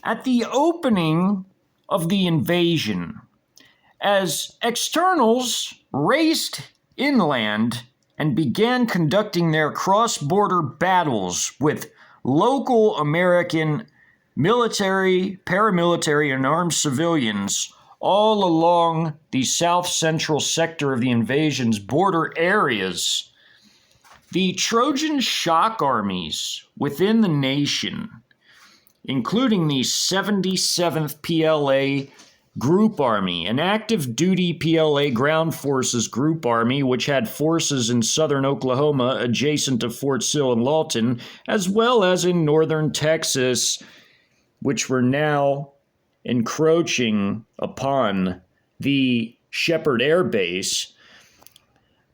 At the opening of the invasion, as externals raced inland and began conducting their cross-border battles with local American military, paramilitary, and armed civilians all along the south-central sector of the invasion's border areas, the Trojan shock armies within the nation, including the 77th PLA Group Army, an active duty PLA Ground Forces Group Army which had forces in southern Oklahoma adjacent to Fort Sill and Lawton, as well as in northern Texas, which were now encroaching upon the Sheppard Air Base.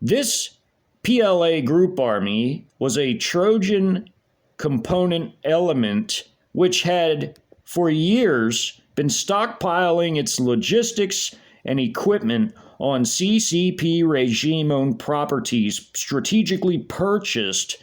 This PLA Group Army was a Trojan component element which had for years been stockpiling its logistics and equipment on CCP regime-owned properties strategically purchased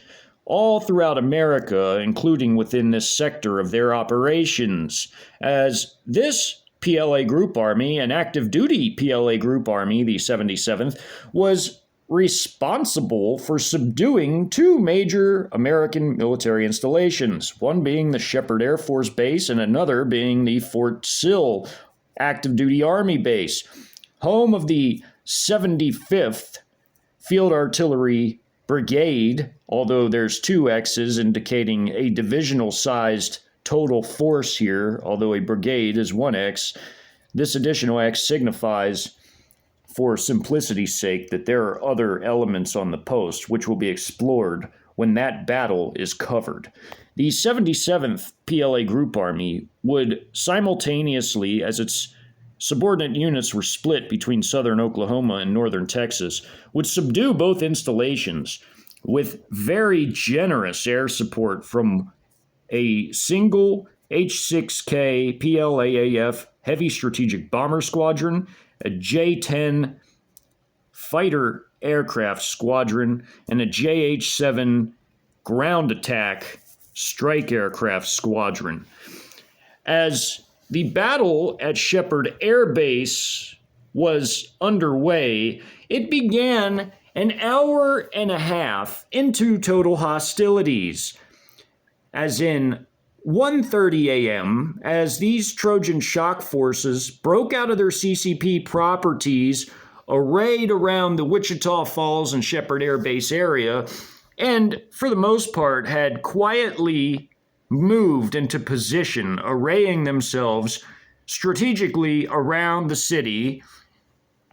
all throughout America, including within this sector of their operations. As this PLA Group Army, an active duty PLA Group Army, the 77th, was responsible for subduing two major American military installations, one being the Sheppard Air Force Base and another being the Fort Sill Active Duty Army Base, home of the 75th Field Artillery Brigade, although there's two X's indicating a divisional-sized total force here, although a brigade is one X. This additional X signifies, for simplicity's sake, that there are other elements on the post, which will be explored when that battle is covered. The 77th PLA Group Army would simultaneously, as its subordinate units were split between southern Oklahoma and northern Texas, would subdue both installations with very generous air support from a single H-6K PLAAF Heavy Strategic Bomber Squadron, a J-10 Fighter Aircraft Squadron, and a JH-7 Ground Attack Strike Aircraft Squadron. As the battle at Sheppard Air Base was underway, it began an hour and a half into total hostilities, as in 1:30 a.m., as these Trojan Shock Forces broke out of their CCP properties arrayed around the Wichita Falls and Sheppard Air Base area, and for the most part had quietly moved into position, arraying themselves strategically around the city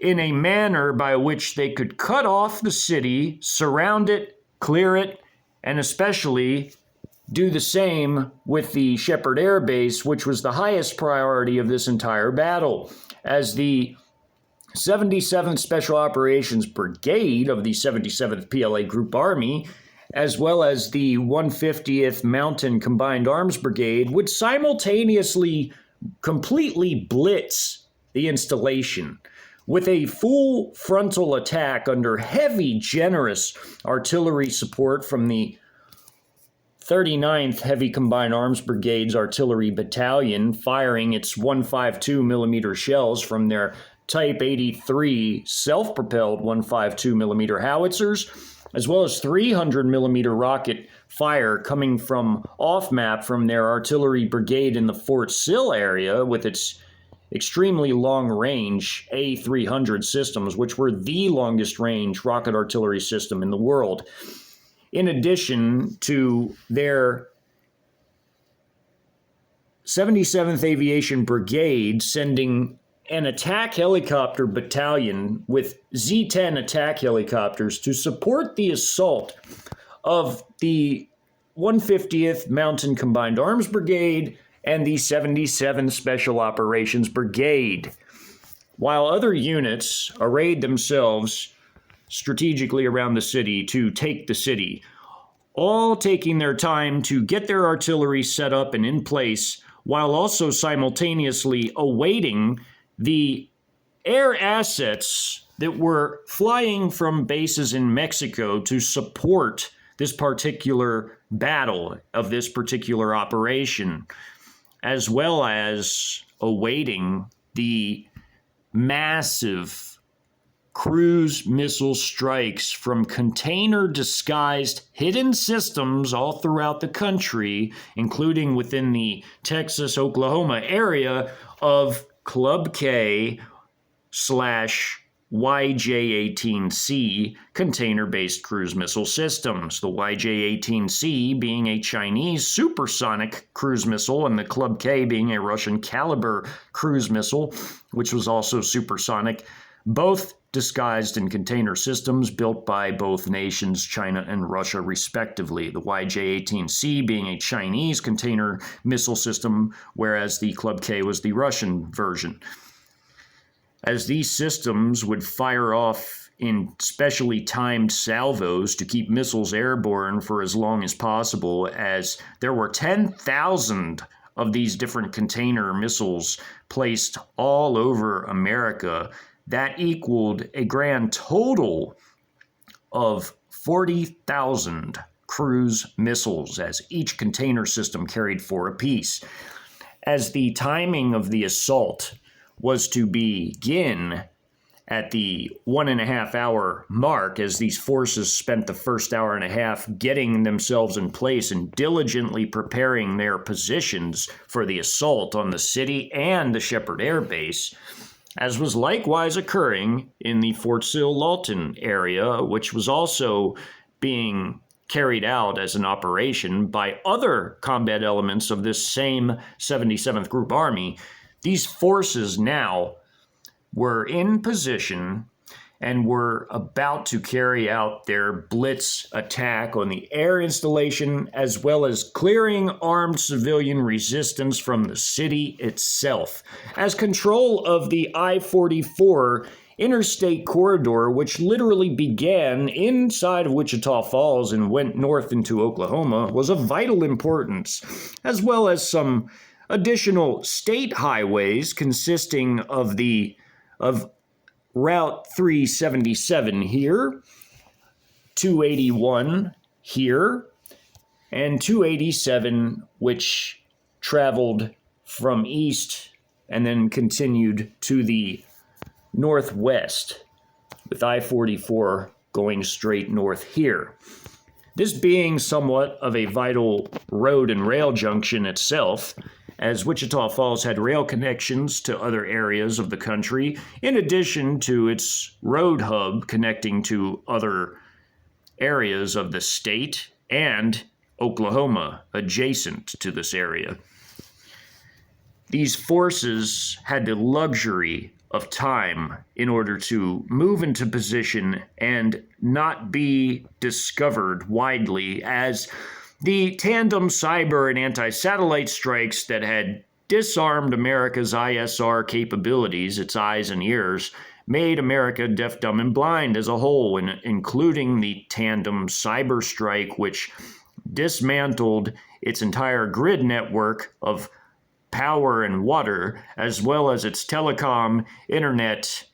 in a manner by which they could cut off the city, surround it, clear it, and especially do the same with the Sheppard Air Base, which was the highest priority of this entire battle, as the 77th Special Operations Brigade of the 77th PLA Group Army, as well as the 150th Mountain Combined Arms Brigade, would simultaneously completely blitz the installation with a full frontal attack under heavy, generous artillery support from the 39th Heavy Combined Arms Brigade's Artillery Battalion, firing its 152 millimeter shells from their Type 83 self-propelled 152 millimeter howitzers, as well as 300 millimeter rocket fire coming from off-map from their artillery brigade in the Fort Sill area with its extremely long-range A300 systems, which were the longest-range rocket artillery system in the world. In addition to their 77th Aviation Brigade sending an attack helicopter battalion with Z-10 attack helicopters to support the assault of the 150th Mountain Combined Arms Brigade and the 77th Special Operations Brigade, while other units arrayed themselves strategically around the city to take the city, all taking their time to get their artillery set up and in place, while also simultaneously awaiting the air assets that were flying from bases in Mexico to support this particular battle of this particular operation. as well as awaiting the massive cruise missile strikes from container-disguised hidden systems all throughout the country, including within the Texas-Oklahoma area of Klub-K / YJ-18C container-based cruise missile systems. The YJ-18C being a Chinese supersonic cruise missile and the Klub-K being a Russian caliber cruise missile, which was also supersonic, both disguised in container systems built by both nations, China and Russia, respectively. The YJ-18C being a Chinese container missile system, whereas the Klub-K was the Russian version. As these systems would fire off in specially timed salvos to keep missiles airborne for as long as possible, as there were 10,000 of these different container missiles placed all over America, that equaled a grand total of 40,000 cruise missiles, as each container system carried 4 apiece. As the timing of the assault was to begin at the 1.5 hour mark, as these forces spent the first hour and a half getting themselves in place and diligently preparing their positions for the assault on the city and the Sheppard Air Base, as was likewise occurring in the Fort Sill Lawton area, which was also being carried out as an operation by other combat elements of this same 77th Group Army. These forces now were in position and were about to carry out their blitz attack on the air installation, as well as clearing armed civilian resistance from the city itself, as control of the I-44 interstate corridor, which literally began inside of Wichita Falls and went north into Oklahoma, was of vital importance, as well as some additional state highways consisting of Route 377 here, 281 here, and 287, which traveled from east and then continued to the northwest, with I-44 going straight north here. This being somewhat of a vital road and rail junction itself, as Wichita Falls had rail connections to other areas of the country, in addition to its road hub connecting to other areas of the state and Oklahoma adjacent to this area. These forces had the luxury of time in order to move into position and not be discovered widely, as the tandem cyber and anti-satellite strikes that had disarmed America's ISR capabilities, its eyes and ears, made America deaf, dumb, and blind as a whole, including the tandem cyber strike, which dismantled its entire grid network of power and water, as well as its telecom, internet,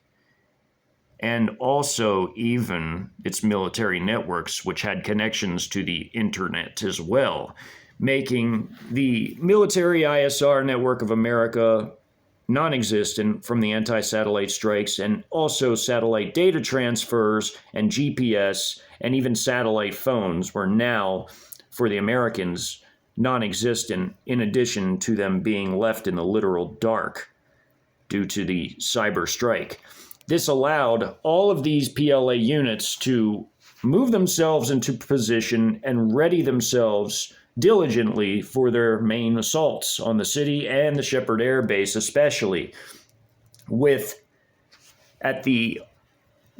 and also even its military networks, which had connections to the internet as well, making the military ISR network of America non-existent from the anti-satellite strikes, and also satellite data transfers and GPS and even satellite phones were now, for the Americans, non-existent, in addition to them being left in the literal dark due to the cyber strike. This allowed all of these PLA units to move themselves into position and ready themselves diligently for their main assaults on the city and the Sheppard Air Base, especially, with at the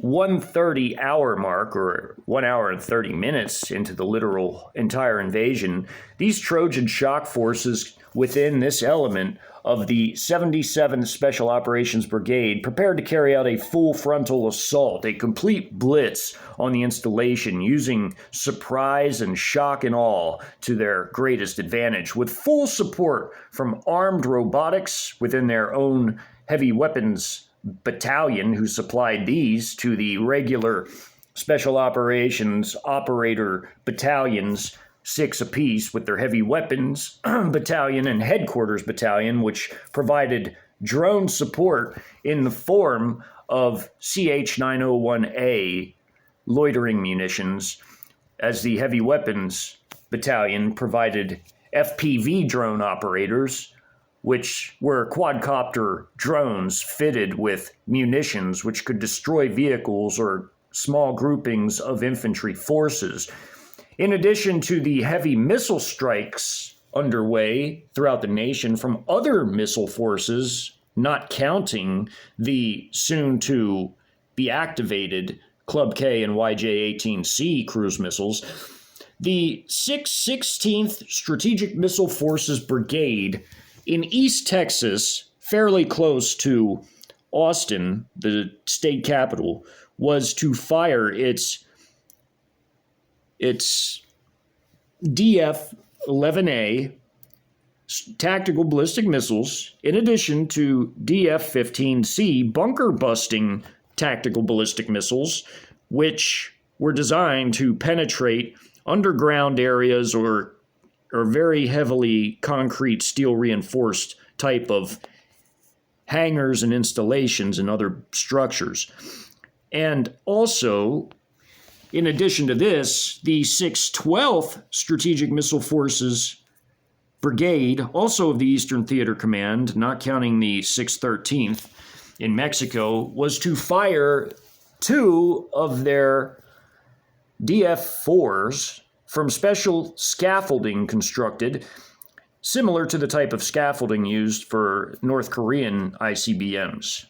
1:30 hour mark, or 1 hour and 30 minutes into the literal entire invasion, these Trojan Shock Forces within this element of the 77th Special Operations Brigade prepared to carry out a full frontal assault, a complete blitz on the installation, using surprise and shock and awe to their greatest advantage, with full support from armed robotics within their own Heavy Wpns Battalion, who supplied these to the regular Special Operations operator battalions 6 apiece with their Heavy Weapons Battalion and Headquarters Battalion, which provided drone support in the form of CH-901A loitering munitions, as the Heavy Weapons Battalion provided FPV drone operators, which were quadcopter drones fitted with munitions which could destroy vehicles or small groupings of infantry forces. In addition to the heavy missile strikes underway throughout the nation from other missile forces, not counting the soon-to-be activated Klub-K and YJ-18C cruise missiles, the 616th Strategic Missile Forces Brigade in East Texas, fairly close to Austin, the state capital, was to fire its DF-11A tactical ballistic missiles, in addition to DF-15C bunker-busting tactical ballistic missiles, which were designed to penetrate underground areas or very heavily concrete steel reinforced type of hangars and installations and other structures. And also, in addition to this, the 612th Strategic Missile Forces Brigade, also of the Eastern Theater Command, not counting the 613th in Mexico, was to fire 2 of their DF-4s from special scaffolding constructed, similar to the type of scaffolding used for North Korean ICBMs.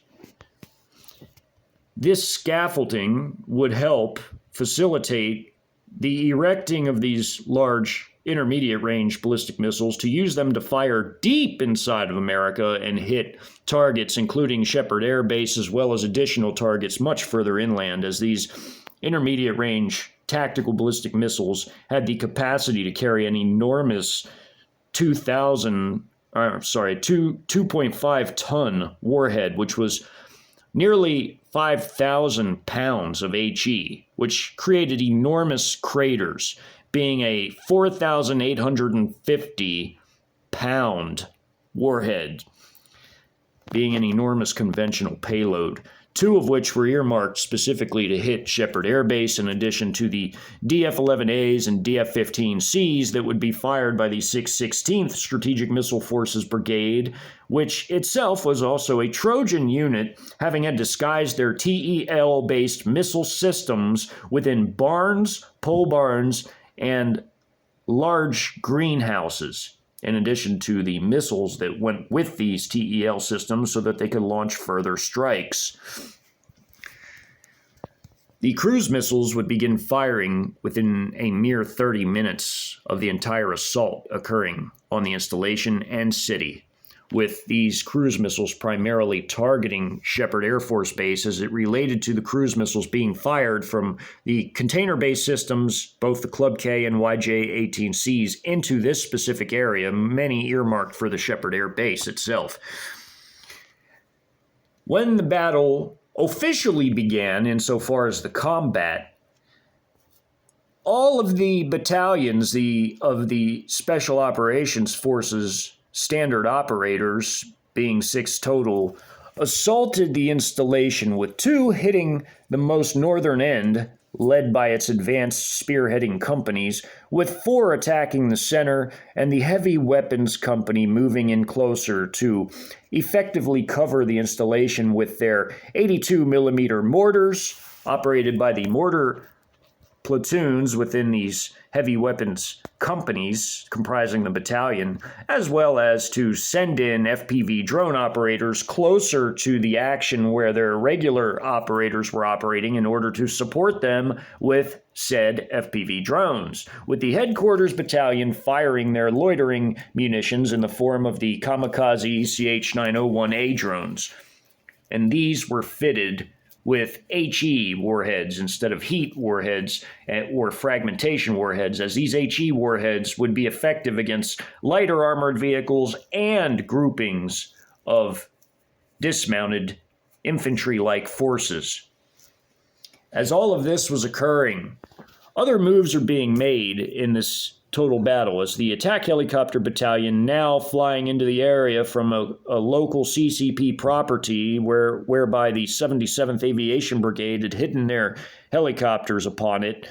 This scaffolding would help facilitate the erecting of these large intermediate range ballistic missiles to use them to fire deep inside of America and hit targets including Sheppard Air Base, as well as additional targets much further inland, as these intermediate range tactical ballistic missiles had the capacity to carry an enormous 2.5 ton warhead, which was nearly 5,000 pounds of HE, which created enormous craters, being a 4,850 pound warhead, being an enormous conventional payload, 2 of which were earmarked specifically to hit Sheppard Air Base, in addition to the DF-11As and DF-15Cs that would be fired by the 616th Strategic Missile Forces Brigade, which itself was also a Trojan unit, having had disguised their TEL-based missile systems within barns, pole barns, and large greenhouses, in addition to the missiles that went with these TEL systems so that they could launch further strikes. The cruise missiles would begin firing within a mere 30 minutes of the entire assault occurring on the installation and city, with these cruise missiles primarily targeting Sheppard Air Force Base as it related to the cruise missiles being fired from the container-based systems, both the Klub-K and YJ-18Cs, into this specific area, many earmarked for the Sheppard Air Base itself. When the battle officially began, insofar as the combat, all of the battalions of the Special Operations Forces standard operators, being 6 total, assaulted the installation, with 2 hitting the most northern end, led by its advanced spearheading companies, with 4 attacking the center, and the Heavy Weapons Company moving in closer to effectively cover the installation with their 82mm mortars, operated by the mortar platoons within these heavy weapons companies comprising the battalion, as well as to send in FPV drone operators closer to the action where their regular operators were operating in order to support them with said FPV drones, with the headquarters battalion firing their loitering munitions in the form of the kamikaze CH-901A drones. And these were fitted with HE warheads instead of heat warheads or fragmentation warheads, as these HE warheads would be effective against lighter armored vehicles and groupings of dismounted infantry-like forces. As all of this was occurring, other moves are being made in this total battle as the attack helicopter battalion, now flying into the area from a local CCP property whereby the 77th Aviation Brigade had hidden their helicopters upon it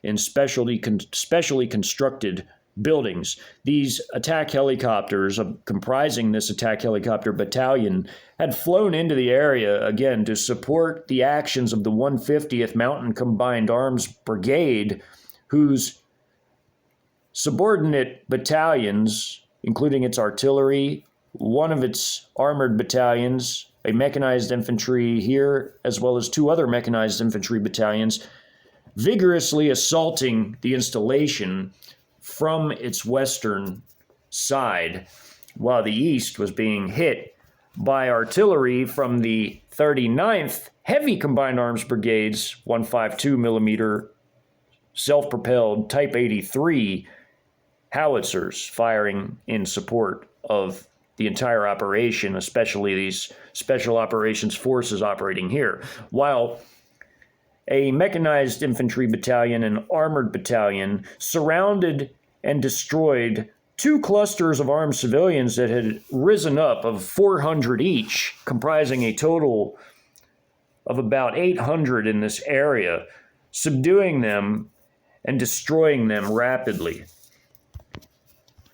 in specially constructed buildings. These attack helicopters, comprising this attack helicopter battalion, had flown into the area again to support the actions of the 150th Mountain Combined Arms Brigade, whose subordinate battalions, including its artillery, one of its armored battalions, a mechanized infantry here, as well as 2 other mechanized infantry battalions, vigorously assaulting the installation from its western side, while the east was being hit by artillery from the 39th Heavy Combined Arms Brigade's 152 millimeter self-propelled Type 83 howitzers, firing in support of the entire operation, especially these special operations forces operating here, while a mechanized infantry battalion and armored battalion surrounded and destroyed 2 clusters of armed civilians that had risen up of 400 each, comprising a total of about 800 in this area, subduing them and destroying them rapidly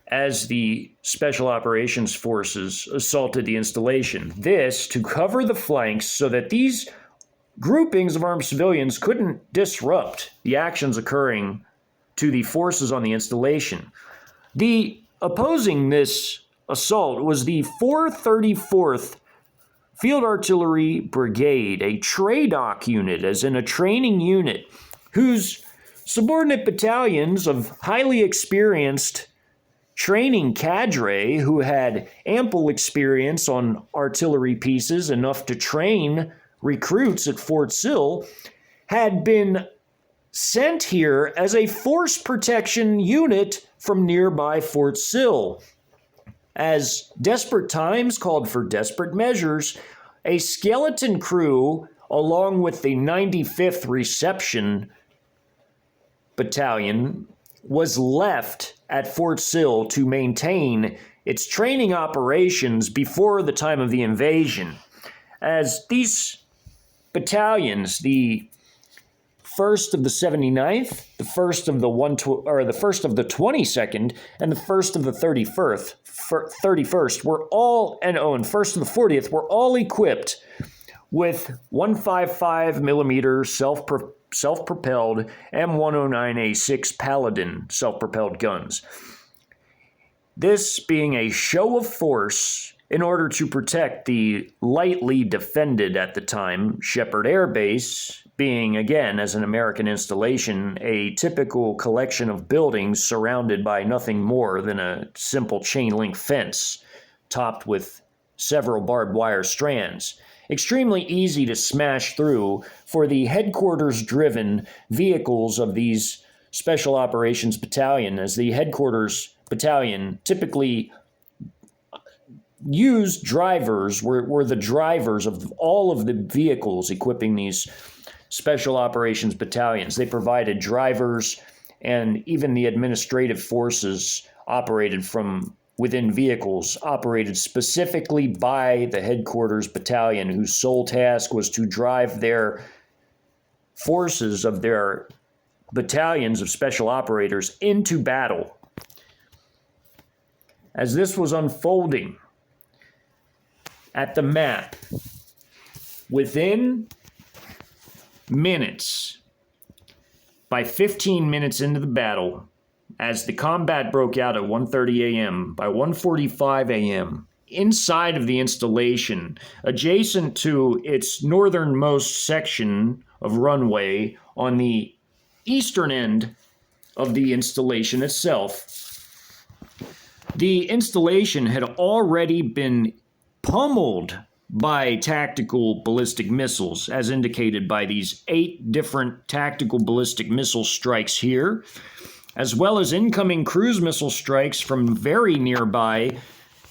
as the Special Operations Forces assaulted the installation. This to cover the flanks so that these groupings of armed civilians couldn't disrupt the actions occurring to the forces on the installation. The opposing this assault was the 434th Field Artillery Brigade, a TRADOC unit, as in a training unit, whose subordinate battalions of highly experienced training cadre who had ample experience on artillery pieces, enough to train recruits at Fort Sill, had been sent here as a force protection unit from nearby Fort Sill. As desperate times called for desperate measures, a skeleton crew, along with the 95th Reception Battalion, was left at Fort Sill to maintain its training operations before the time of the invasion. As these battalions, the 1st of the 79th, the 1st of the 22nd, and the 1st of the 31st were all, and 1st of the 40th were all equipped with 155 millimeter self-propelled M109A6 Paladin self-propelled guns. This being a show of force in order to protect the lightly defended at the time Sheppard Air Base, being, again, as an American installation, a typical collection of buildings surrounded by nothing more than a simple chain-link fence topped with several barbed wire strands. Extremely easy to smash through for the headquarters-driven vehicles of these Special Operations Battalion, as the headquarters battalion typically used drivers, were the drivers of all of the vehicles equipping these Special Operations Battalions. They provided drivers, and even the administrative forces operated from within vehicles operated specifically by the headquarters battalion, whose sole task was to drive their forces of their battalions of special operators into battle. As this was unfolding at the map, within minutes, by 15 minutes into the battle, as the combat broke out at 1:30 a.m., by 1:45 a.m., inside of the installation, adjacent to its northernmost section of runway on the eastern end of the installation itself, the installation had already been pummeled by tactical ballistic missiles, as indicated by these 8 different tactical ballistic missile strikes here, as well as incoming cruise missile strikes from very nearby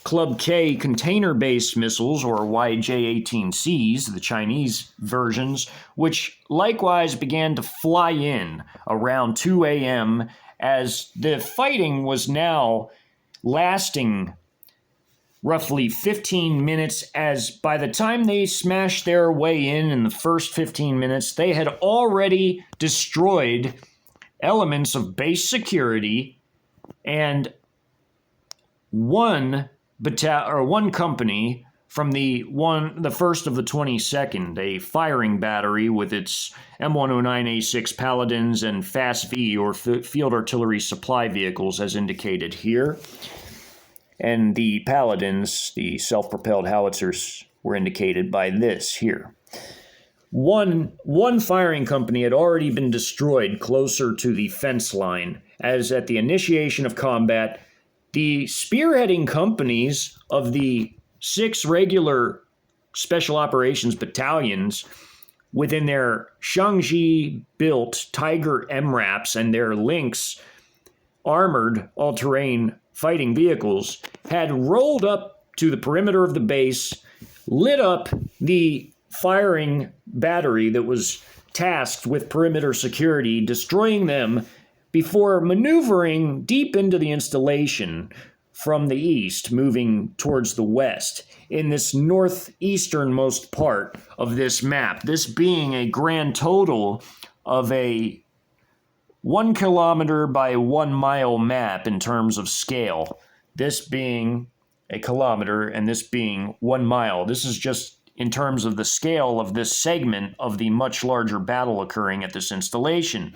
Klub-K container-based missiles, or YJ-18Cs, the Chinese versions, which likewise began to fly in around 2 a.m. as the fighting was now lasting roughly 15 minutes, as by the time they smashed their way in the first 15 minutes, they had already destroyed elements of base security and one company from the first of the 22nd, a firing battery with its M109A6 Paladins and FASV, or Field Artillery Supply Vehicles, as indicated here. And the Paladins, the self-propelled howitzers, were indicated by this here. One firing company had already been destroyed closer to the fence line, as at the initiation of combat, the spearheading companies of the 6 regular special operations battalions within their Ch1nese Tiger MRAPs and their Lynx armored all-terrain fighting vehicles had rolled up to the perimeter of the base, lit up the firing battery that was tasked with perimeter security, destroying them before maneuvering deep into the installation from the east, moving towards the west in this northeasternmost part of this map, this being a grand total of a 1 kilometer by 1 mile map in terms of scale. This being a kilometer and this being 1 mile. This is just in terms of the scale of this segment of the much larger battle occurring at this installation.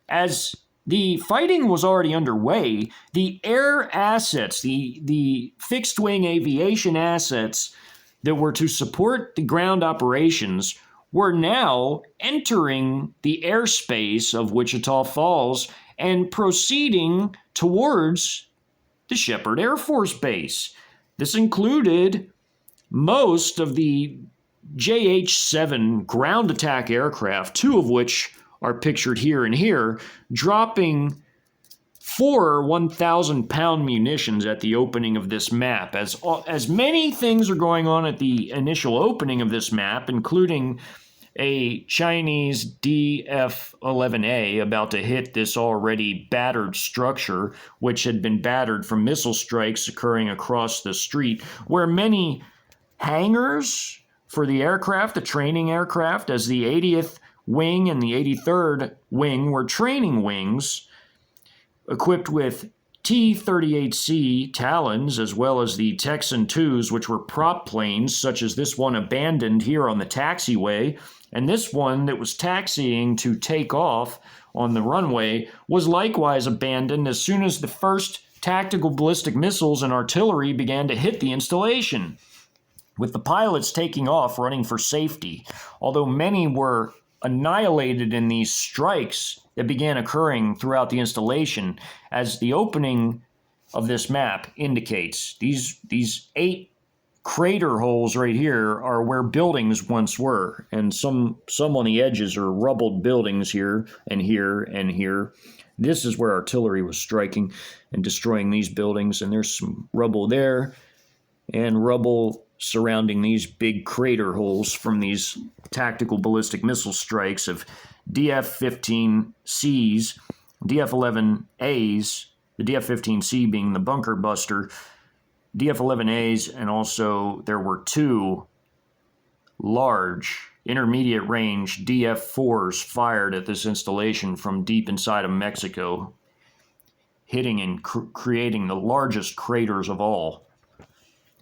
As the fighting was already underway, the air assets, the fixed-wing aviation assets that were to support the ground operations were now entering the airspace of Wichita Falls and proceeding towards the Sheppard Air Force Base. This included most of the JH-7 ground attack aircraft, 2 of which are pictured here and here, dropping 4 1,000-pound munitions at the opening of this map. As many things are going on at the initial opening of this map, including a Chinese DF-11A about to hit this already battered structure, which had been battered from missile strikes occurring across the street, where many hangars for the aircraft, the training aircraft, as the 80th Wing and the 83rd Wing were training wings equipped with T-38C Talons, as well as the Texan IIs, which were prop planes, such as this one abandoned here on the taxiway, and this one that was taxiing to take off on the runway was likewise abandoned as soon as the first tactical ballistic missiles and artillery began to hit the installation, with the pilots taking off running for safety, although many were annihilated in these strikes that began occurring throughout the installation. As the opening of this map indicates, these 8 crater holes right here are where buildings once were, and some on the edges are rubbled buildings here and here and here. This is where artillery was striking and destroying these buildings, and there's some rubble there and rubble surrounding these big crater holes from these tactical ballistic missile strikes of DF-15Cs, DF-11As, the DF-15C being the bunker buster, DF-11As, and also there were 2 large intermediate range DF-4s fired at this installation from deep inside of Mexico, hitting and creating the largest craters of all,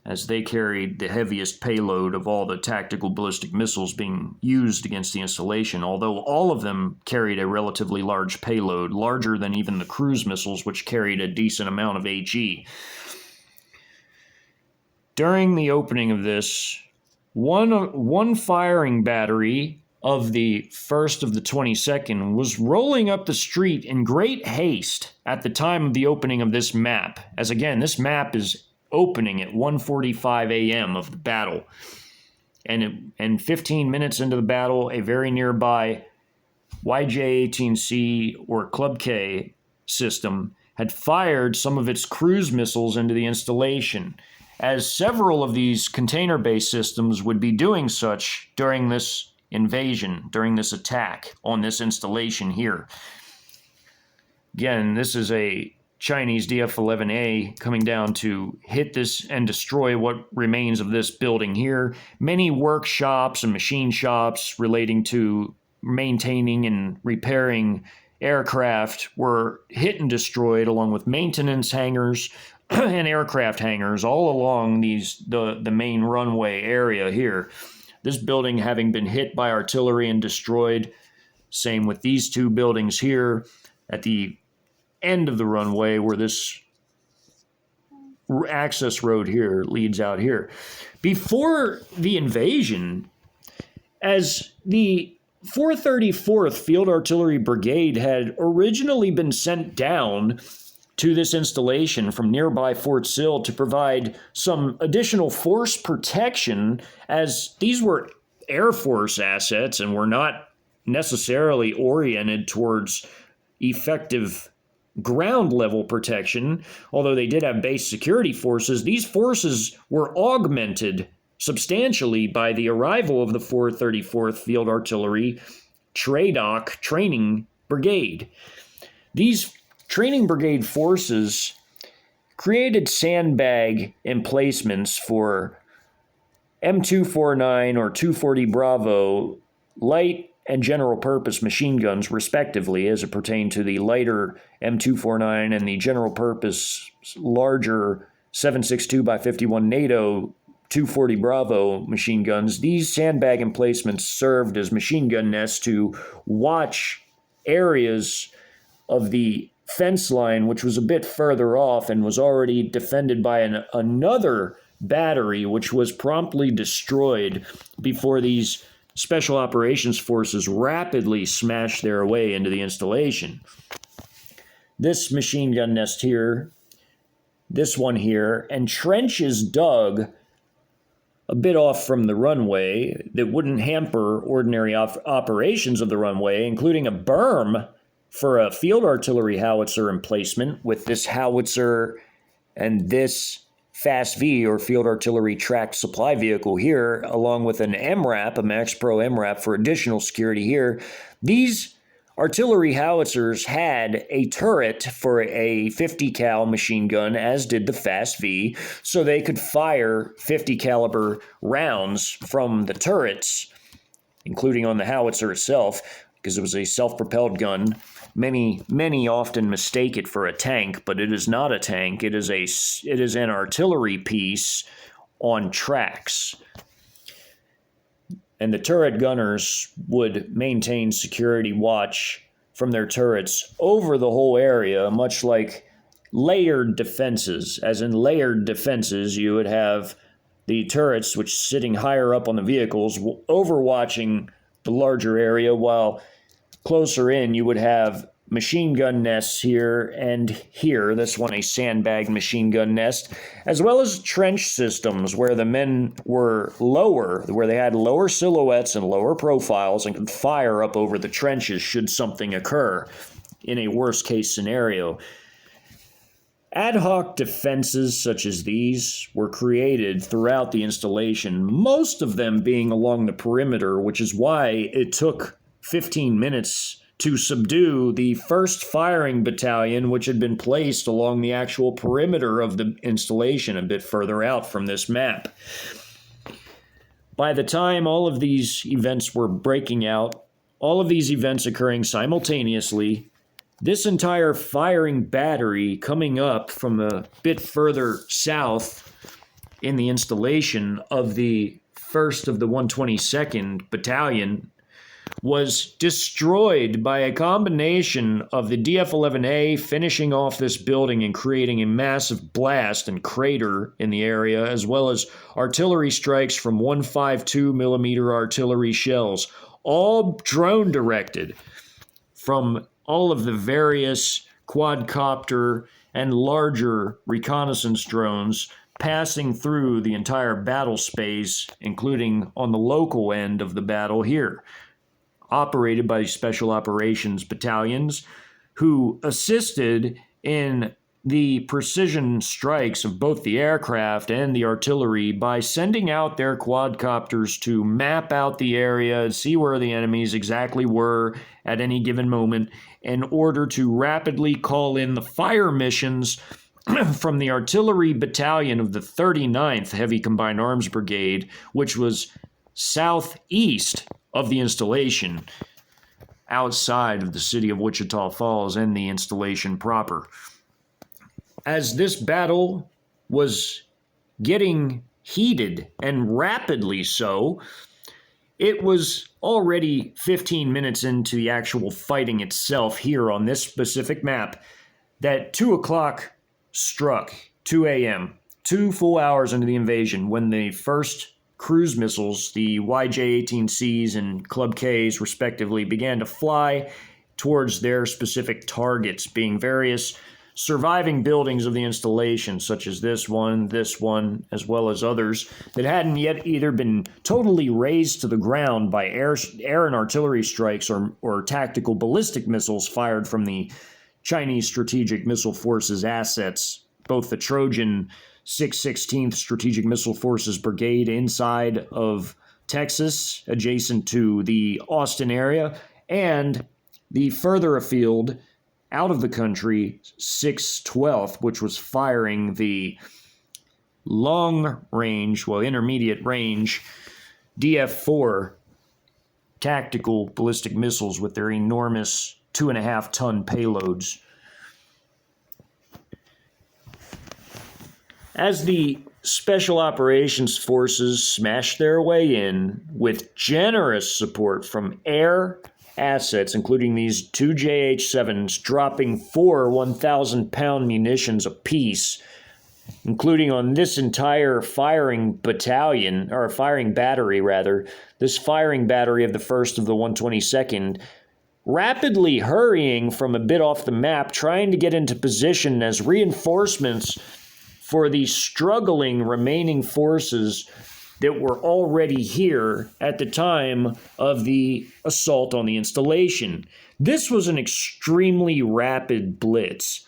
as they carried the heaviest payload of all the tactical ballistic missiles being used against the installation, although all of them carried a relatively large payload, larger than even the cruise missiles, which carried a decent amount of HE. During the opening of this, one firing battery of the 1st of the 22nd was rolling up the street in great haste at the time of the opening of this map, as again, this map is opening at 1:45 a.m. of the battle. And 15 minutes into the battle, a very nearby YJ-18C or Klub-K system had fired some of its cruise missiles into the installation, as several of these container-based systems would be doing such during this invasion, during this attack on this installation here. Again, this is a Chinese DF-11A coming down to hit this and destroy what remains of this building here. Many workshops and machine shops relating to maintaining and repairing aircraft were hit and destroyed, along with maintenance hangars and aircraft hangars all along the main runway area here. This building having been hit by artillery and destroyed. Same with these two buildings here at the end of the runway where this access road here leads out here. Before the invasion, as the 434th Field Artillery Brigade had originally been sent down to this installation from nearby Fort Sill to provide some additional force protection, as these were Air Force assets and were not necessarily oriented towards effective ground level protection. Although they did have base security forces, these forces were augmented substantially by the arrival of the 434th Field Artillery TRADOC Training Brigade. These Training Brigade forces created sandbag emplacements for M249 or 240 Bravo light and general purpose machine guns, respectively, as it pertained to the lighter M249 and the general purpose larger 7.62x51 NATO 240 Bravo machine guns. These sandbag emplacements served as machine gun nests to watch areas of the fence line, which was a bit further off and was already defended by another battery, which was promptly destroyed before these Special Operations Forces rapidly smashed their way into the installation. This machine gun nest here, this one here, and trenches dug a bit off from the runway that wouldn't hamper ordinary operations of the runway, including a berm for a field artillery howitzer emplacement with this howitzer and this FAST-V, or Field Artillery Tracked Supply Vehicle here, along with an MRAP, a Max Pro MRAP, for additional security here. These artillery howitzers had a turret for a 50 cal machine gun, as did the FAST-V, so they could fire 50 caliber rounds from the turrets, including on the howitzer itself, because it was a self-propelled gun. Many often mistake it for a tank, but it is not a tank. It is an artillery piece on tracks. And the turret gunners would maintain security watch from their turrets over the whole area, much like layered defenses. As in layered defenses, you would have the turrets, which sitting higher up on the vehicles, overwatching the larger area, while closer in, you would have machine gun nests here and here. This one, a sandbag machine gun nest, as well as trench systems where the men were lower, where they had lower silhouettes and lower profiles and could fire up over the trenches should something occur in a worst case scenario. Ad hoc defenses such as these were created throughout the installation, most of them being along the perimeter, which is why it took 15 minutes to subdue the 1st Firing Battalion, which had been placed along the actual perimeter of the installation a bit further out from this map. By the time all of these events were breaking out, all of these events occurring simultaneously, this entire firing battery coming up from a bit further south in the installation of the 1st of the 122nd Battalion was destroyed by a combination of the DF-11A finishing off this building and creating a massive blast and crater in the area, as well as artillery strikes from 152 millimeter artillery shells, all drone directed from all of the various quadcopter and larger reconnaissance drones passing through the entire battle space, including on the local end of the battle here, operated by Special Operations Battalions, who assisted in the precision strikes of both the aircraft and the artillery by sending out their quadcopters to map out the area, see where the enemies exactly were at any given moment, in order to rapidly call in the fire missions from the artillery battalion of the 39th Heavy Combined Arms Brigade, which was southeast of the installation, outside of the city of Wichita Falls and the installation proper. As this battle was getting heated, and rapidly so, it was already 15 minutes into the actual fighting itself here on this specific map that 2 o'clock struck, 2 a.m., 2 full hours into the invasion, when the first cruise missiles, the YJ-18Cs and Klub-Ks respectively, began to fly towards their specific targets, being various surviving buildings of the installation, such as this one, as well as others that hadn't yet either been totally razed to the ground by air and artillery strikes or tactical ballistic missiles fired from the Chinese Strategic Mssle Forces Asslts, both the Trojan 616th Strategic Missile Forces Brigade inside of Texas, adjacent to the Austin area, and the further afield, out of the country, 612th, which was firing the intermediate range DF4 tactical ballistic missiles with their enormous 2.5-ton payloads. As the Special Operations Forces smashed their way in with generous support from air assets, including these 2 JH-7s, dropping 4 1,000-pound munitions apiece, including on this entire firing battery, this firing battery of the 1st of the 122nd, rapidly hurrying from a bit off the map, trying to get into position as reinforcements for the struggling remaining forces that were already here at the time of the assault on the installation. This was an extremely rapid blitz.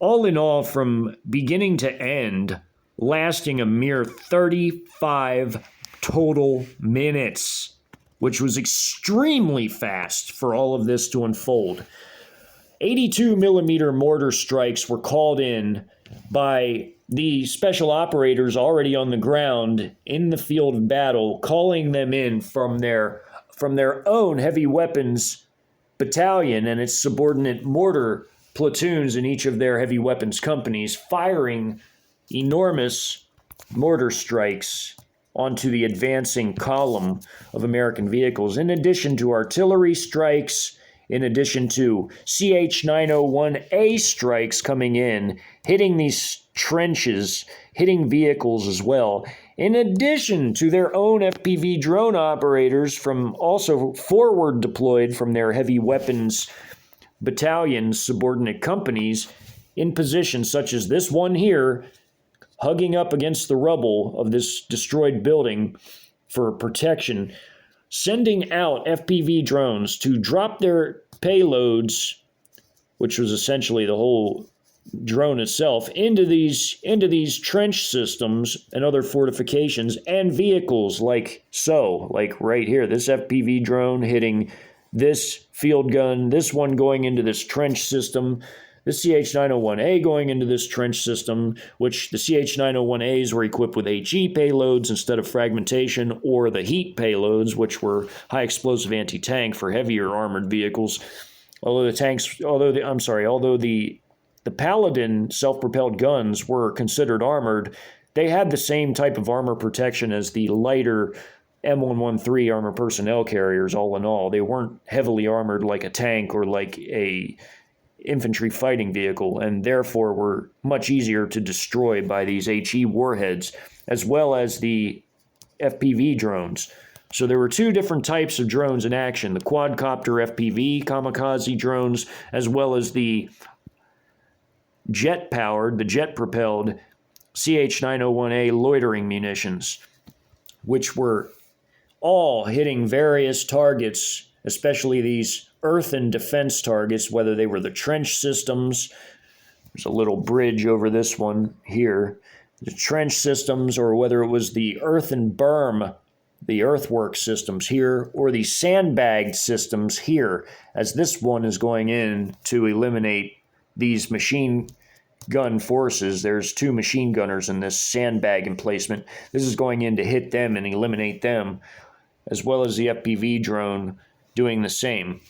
All in all, from beginning to end, lasting a mere 35 total minutes, which was extremely fast for all of this to unfold. 82-millimeter mortar strikes were called in by the special operators already on the ground in the field of battle, calling them in from their own Heavy Wpns Battalion and its subordinate mortar platoons in each of their heavy weapons companies, firing enormous mortar strikes onto the advancing column of American vehicles, in addition to artillery strikes, in addition to Ch1nese strikes coming in, hitting these trenches, hitting vehicles as well, in addition to their own FPV drone operators from also forward deployed from their heavy weapons battalions, subordinate companies, in positions such as this one here, hugging up against the rubble of this destroyed building for protection, sending out FPV drones to drop their payloads, which was essentially the whole drone itself, into these trench systems and other fortifications and vehicles like so, like right here, this FPV drone hitting this field gun, this one going into this trench system, the Ch1nese going into this trench system, which the Ch1nese were equipped with HE payloads instead of fragmentation, or the heat payloads, which were high explosive anti-tank for heavier armored vehicles. Although the Paladin self-propelled guns were considered armored, they had the same type of armor protection as the lighter M113 armor personnel carriers. All in all, they weren't heavily armored like a tank or like a infantry fighting vehicle, and therefore were much easier to destroy by these HE warheads, as well as the FPV drones. So there were two different types of drones in action: the quadcopter FPV kamikaze drones, as well as the jet-propelled Ch1nese loitering munitions, which were all hitting various targets, especially these earthen defense targets, whether they were the trench systems, There's a little bridge over this one here. The trench systems, or whether it was the earthen berm, the earthwork systems here, or the sandbagged systems here, as this one is going in to eliminate these machine gun forces. There's 2 machine gunners in this sandbag emplacement. This is going in to hit them and eliminate them, as well as the FPV drone doing the same.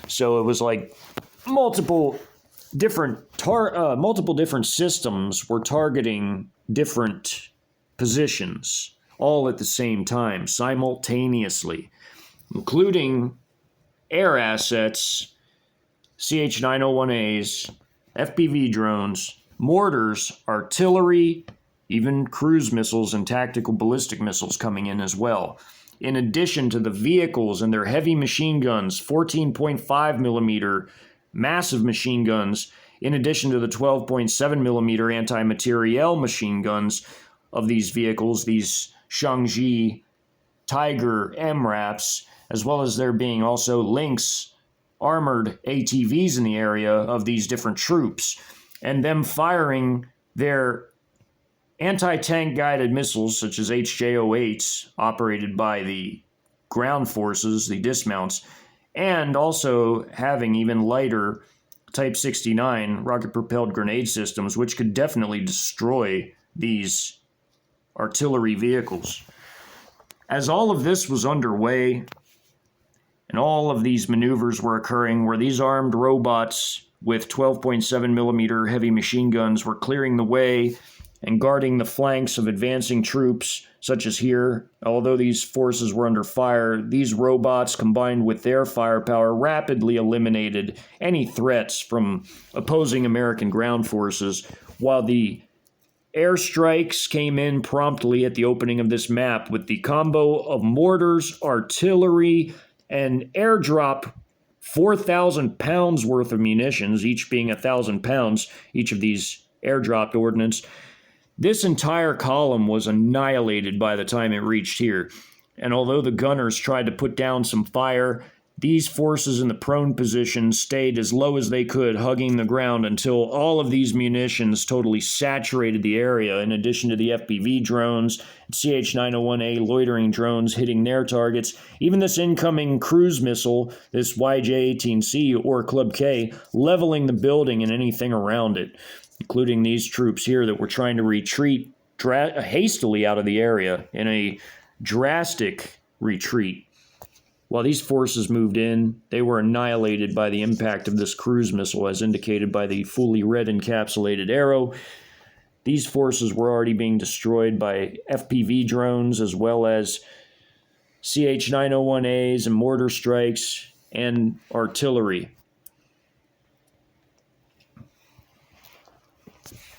So it was like multiple different systems were targeting different positions all at the same time, simultaneously, including air assets, Ch1nese, FPV drones, mortars, artillery, even cruise missiles and tactical ballistic missiles coming in as well. In addition to the vehicles and their heavy machine guns, 14.5 millimeter massive machine guns, in addition to the 12.7 millimeter anti-materiel machine guns of these vehicles, these Ch1nese Tiger MRAPs, as well as there being also Lynx armored ATVs in the area of these different troops, and them firing their anti-tank guided missiles such as HJ-08s operated by the ground forces, the dismounts, and also having even lighter Type 69 rocket-propelled grenade systems, which could definitely destroy these artillery vehicles. As all of this was underway, and all of these maneuvers were occurring where these armed robots with 12.7 millimeter heavy machine guns were clearing the way and guarding the flanks of advancing troops, such as here. Although these forces were under fire, these robots, combined with their firepower, rapidly eliminated any threats from opposing American ground forces, while the airstrikes came in promptly at the opening of this map with the combo of mortars, artillery, and airdrop 4,000 pounds worth of munitions, each being 1,000 pounds, each of these airdropped ordnance. This entire column was annihilated by the time it reached here, and although the gunners tried to put down some fire, these forces in the prone position stayed as low as they could, hugging the ground until all of these munitions totally saturated the area, in addition to the FPV drones, Ch901A loitering drones hitting their targets. Even this incoming cruise missile, this YJ-18C or Klub-K, leveling the building and anything around it, including these troops here that were trying to retreat hastily out of the area in a drastic retreat. While these forces moved in, they were annihilated by the impact of this cruise missile, as indicated by the fully red encapsulated arrow. These forces were already being destroyed by FPV drones, as well as Ch901As and mortar strikes and artillery.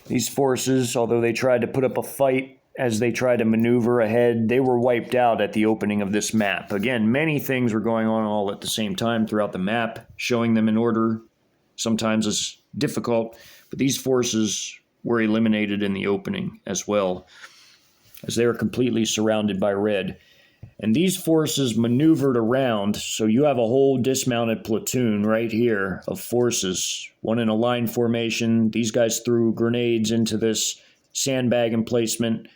These forces, although they tried to put up a fight as they tried to maneuver ahead, they were wiped out at the opening of this map. Again, many things were going on all at the same time throughout the map. Showing them in order sometimes is difficult, but these forces were eliminated in the opening as well, as they were completely surrounded by red. And these forces maneuvered around, so you have a whole dismounted platoon right here of forces, one in a line formation. These guys threw grenades into this sandbag emplacement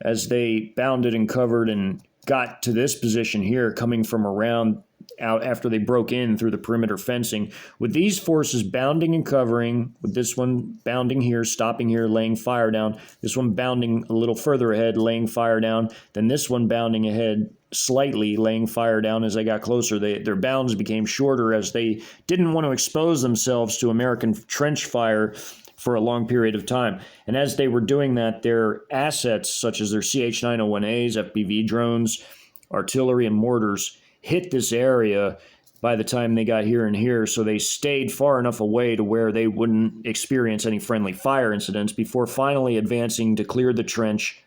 as they bounded and covered and got to this position here, coming from around out after they broke in through the perimeter fencing, with these forces bounding and covering, with this one bounding here, stopping here, laying fire down, this one bounding a little further ahead, laying fire down, then this one bounding ahead slightly, laying fire down as they got closer. Their bounds became shorter as they didn't want to expose themselves to American trench fire for a long period of time. And as they were doing that, their assets, such as their Ch901As, FPV drones, artillery, and mortars, hit this area by the time they got here and here, so they stayed far enough away to where they wouldn't experience any friendly fire incidents before finally advancing to clear the trench,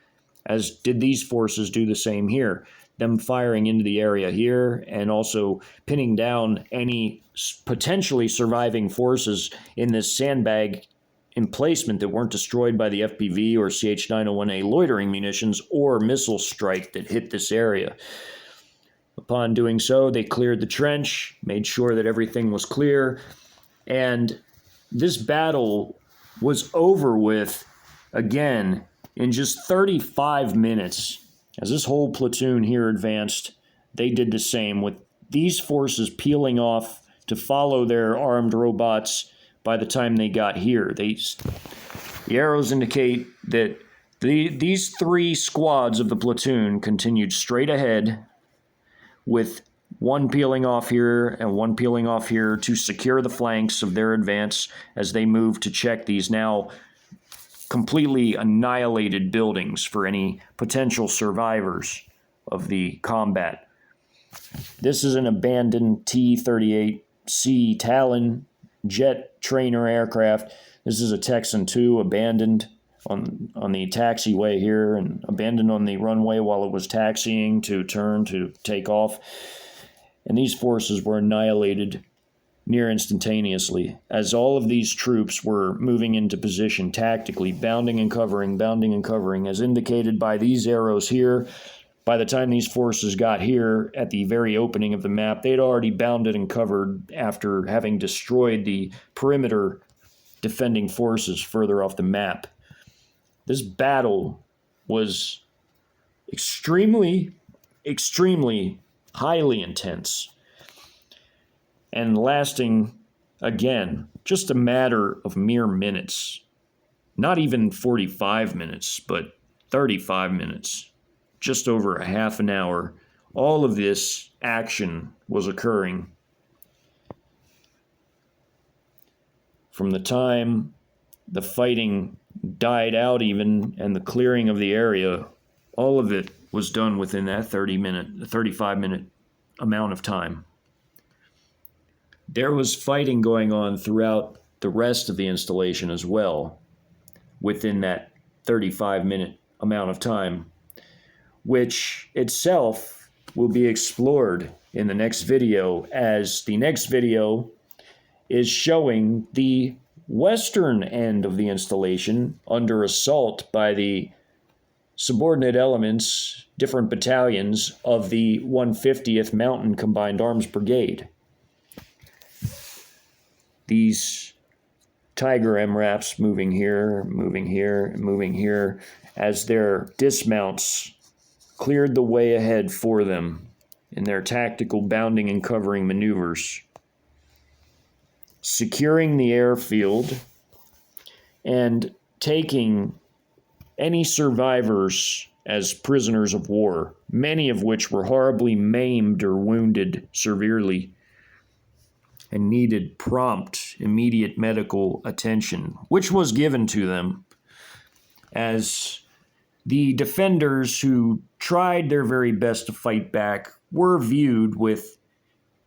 as did these forces do the same here, them firing into the area here and also pinning down any potentially surviving forces in this sandbag emplacement that weren't destroyed by the FPV or Ch901A loitering munitions or missile strike that hit this area. Upon doing so, they cleared the trench, made sure that everything was clear, and this battle was over with again in just 35 minutes. As this whole platoon here advanced, they did the same, with these forces peeling off to follow their armed robots by the time they got here. The arrows indicate that these three squads of the platoon continued straight ahead, with one peeling off here and one peeling off here to secure the flanks of their advance as they move to check these now completely annihilated buildings for any potential survivors of the combat. This is an abandoned T-38C Talon jet trainer aircraft. This is a Texan II, abandoned on the taxiway here and abandoned on the runway while it was taxiing to turn to take off. And these forces were annihilated near instantaneously as all of these troops were moving into position tactically, bounding and covering, as indicated by these arrows here. By the time these forces got here at the very opening of the map, they'd already bounded and covered after having destroyed the perimeter defending forces further off the map. This battle was extremely highly intense and lasting, again, just a matter of mere minutes. Not even 45 minutes, but 35 minutes. Just over a half an hour. All of this action was occurring. From the time the fighting died out even and the clearing of the area, all of it was done within that 35-minute amount of time. There was fighting going on throughout the rest of the installation as well, within that 35-minute amount of time, which itself will be explored in the next video, as the next video is showing the western end of the installation under assault by the subordinate elements, different battalions of the 150th Mountain Combined Arms Brigade. These Tiger MRAPs moving here, as their dismounts cleared the way ahead for them in their tactical bounding and covering maneuvers, securing the airfield and taking any survivors as prisoners of war, many of which were horribly maimed or wounded severely and needed prompt, immediate medical attention, which was given to them, as the defenders who tried their very best to fight back were viewed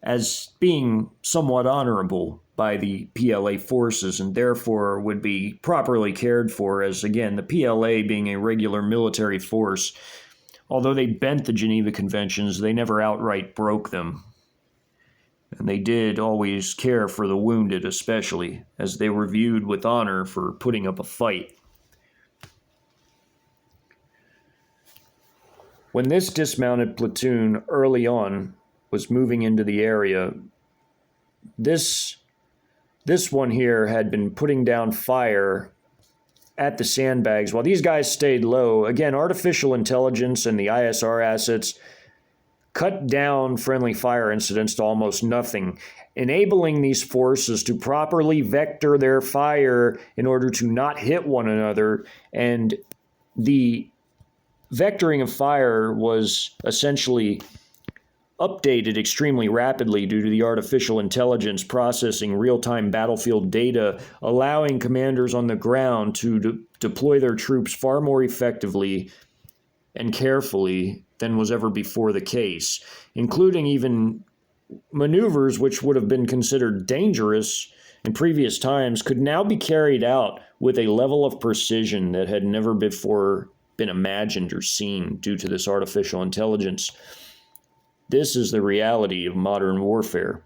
as being somewhat honorable by the PLA forces, and therefore would be properly cared for, as again, the PLA being a regular military force. Although they bent the Geneva Conventions, they never outright broke them. And they did always care for the wounded, especially, as they were viewed with honor for putting up a fight. When this dismounted platoon early on was moving into the area, this one here had been putting down fire at the sandbags while these guys stayed low. Again, artificial intelligence and the ISR assets cut down friendly fire incidents to almost nothing, enabling these forces to properly vector their fire in order to not hit one another. And the vectoring of fire was essentially updated extremely rapidly due to the artificial intelligence processing real-time battlefield data, allowing commanders on the ground to deploy their troops far more effectively and carefully than was ever before the case, including even maneuvers which would have been considered dangerous in previous times could now be carried out with a level of precision that had never before been imagined or seen due to this artificial intelligence. This is the reality of modern warfare.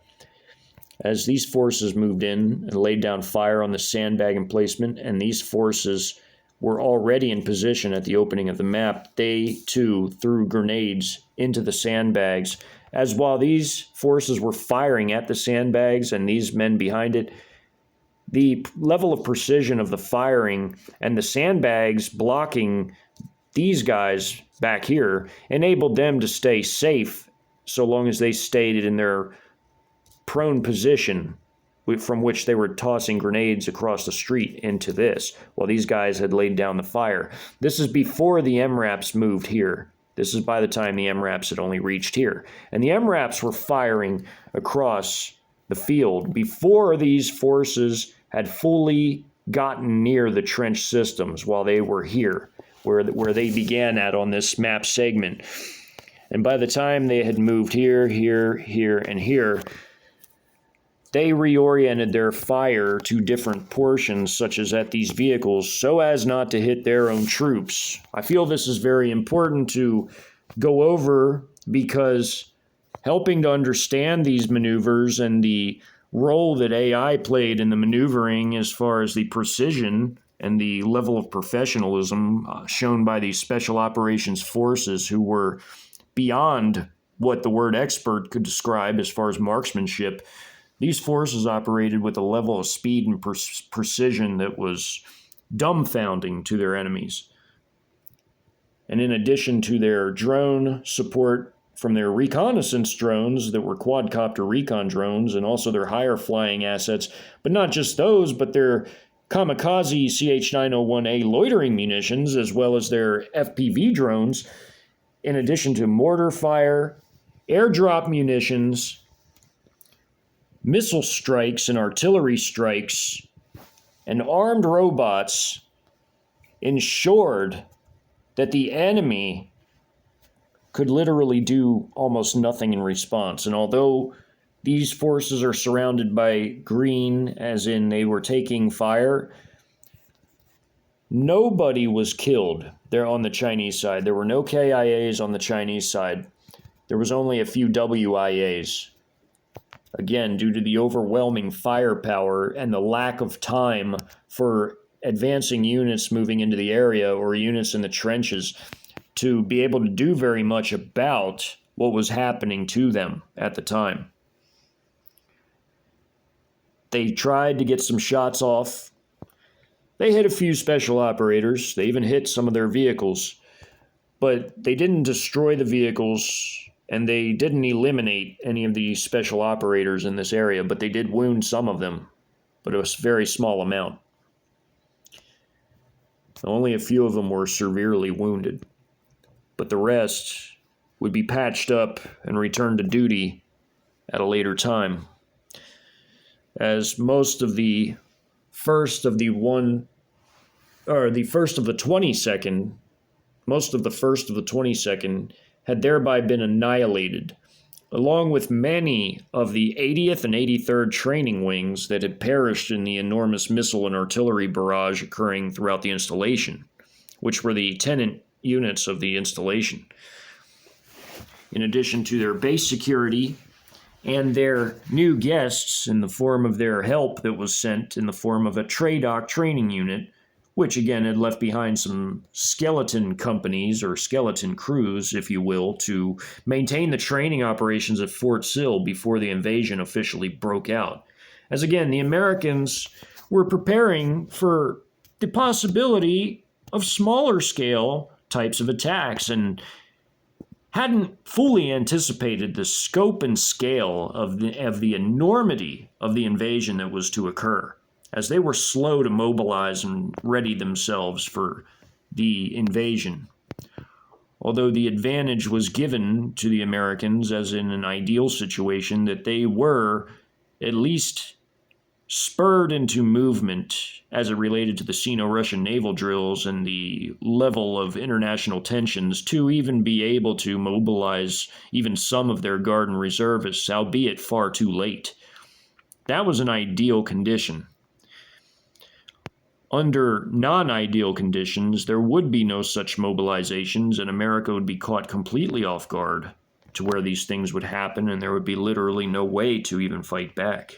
As these forces moved in and laid down fire on the sandbag emplacement, and these forces were already in position at the opening of the map, they too threw grenades into the sandbags, as while these forces were firing at the sandbags and these men behind it, the level of precision of the firing and the sandbags blocking these guys back here enabled them to stay safe so long as they stayed in their prone position from which they were tossing grenades across the street into this, while these guys had laid down the fire. This is before the MRAPs moved here. This is by the time the MRAPs had only reached here. And the MRAPs were firing across the field before these forces had fully gotten near the trench systems while they were here, where they began at on this map segment. And by the time they had moved here, here, here, and here, they reoriented their fire to different portions, such as at these vehicles, so as not to hit their own troops. I feel this is very important to go over because helping to understand these maneuvers and the role that AI played in the maneuvering as far as the precision and the level of professionalism shown by these special operations forces who were beyond what the word expert could describe as far as marksmanship. These forces operated with a level of speed and precision that was dumbfounding to their enemies. And in addition to their drone support from their reconnaissance drones that were quadcopter recon drones and also their higher flying assets, but not just those, but their kamikaze CH-901A loitering munitions, as well as their FPV drones, in addition to mortar fire, airdrop munitions, missile strikes and artillery strikes, and armed robots ensured that the enemy could literally do almost nothing in response. And although these forces are surrounded by green, as in they were taking fire, nobody was killed there on the Chinese side. There were no KIAs on the Chinese side. There was only a few WIAs. Again, due to the overwhelming firepower and the lack of time for advancing units moving into the area or units in the trenches to be able to do very much about what was happening to them at the time. They tried to get some shots off. They hit a few special operators. They even hit some of their vehicles. But they didn't destroy the vehicles, and they didn't eliminate any of the special operators in this area, but they did wound some of them, but it was a very small amount. Only a few of them were severely wounded, but the rest would be patched up and returned to duty at a later time. As most of the first of the 22nd, most of the first of the 22nd had thereby been annihilated, along with many of the 80th and 83rd training wings that had perished in the enormous missile and artillery barrage occurring throughout the installation, which were the tenant units of the installation. In addition to their base security and their new guests in the form of their help that was sent in the form of a TRADOC training unit, which again had left behind some skeleton companies or skeleton crews, if you will, to maintain the training operations at Fort Sill before the invasion officially broke out. As again, the Americans were preparing for the possibility of smaller scale types of attacks and hadn't fully anticipated the scope and scale of the enormity of the invasion that was to occur, as they were slow to mobilize and ready themselves for the invasion. Although the advantage was given to the Americans, as in an ideal situation, that they were at least spurred into movement as it related to the Sino-Russian naval drills and the level of international tensions to even be able to mobilize even some of their Guard and reservists, albeit far too late. That was an ideal condition. Under non-ideal conditions, there would be no such mobilizations, and America would be caught completely off guard to where these things would happen, and there would be literally no way to even fight back.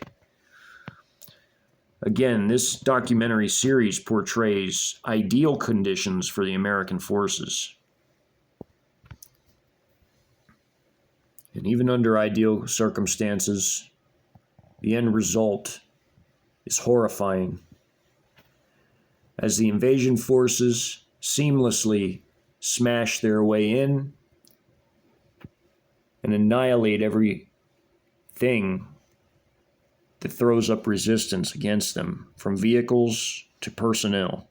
Again, this documentary series portrays ideal conditions for the American forces. And even under ideal circumstances, the end result is horrifying, as the invasion forces seamlessly smash their way in and annihilate everything that throws up resistance against them, from vehicles to personnel.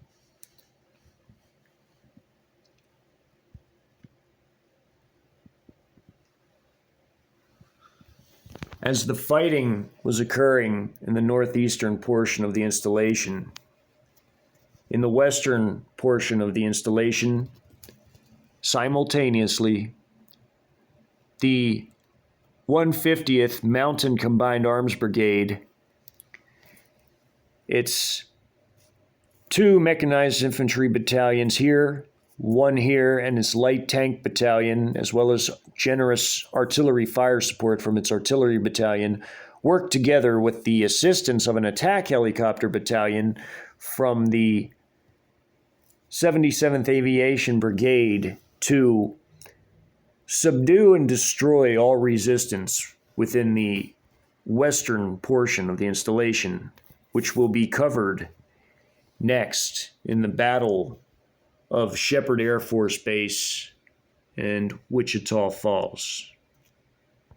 As the fighting was occurring in the northeastern portion of the installation, in the western portion of the installation, simultaneously, the 150th Mountain Combined Arms Brigade, its 2 mechanized infantry battalions here, 1 here, and its light tank battalion, as well as generous artillery fire support from its artillery battalion, worked together with the assistance of an attack helicopter battalion from the 77th Aviation Brigade to subdue and destroy all resistance within the western portion of the installation, which will be covered next in the Battle of Sheppard Air Force Base and Wichita Falls.